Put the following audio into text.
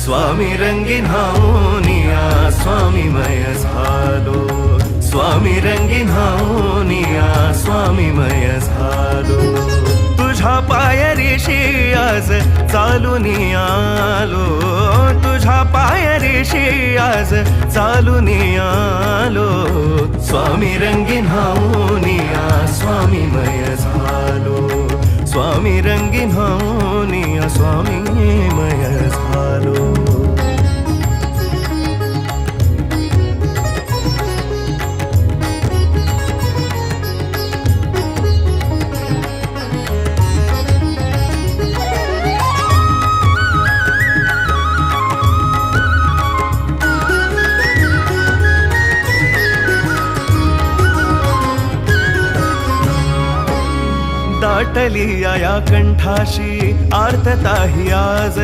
स्वामी रंगीन हाऊनिया स्वामीमय झालो, स्वामी रंगीन हाऊनिया स्वामीमय झालो. तुझ्या पायरीशी आज चालून आलो, तुझ्या पायरीशी आज चालून आलो. स्वामी रंगीन हाऊनिया स्वामीमय झालो, स्वामी रंगीन हाऊनिया स्वामीमय झालो. दाटली या कंठाशी आर्तता ही आज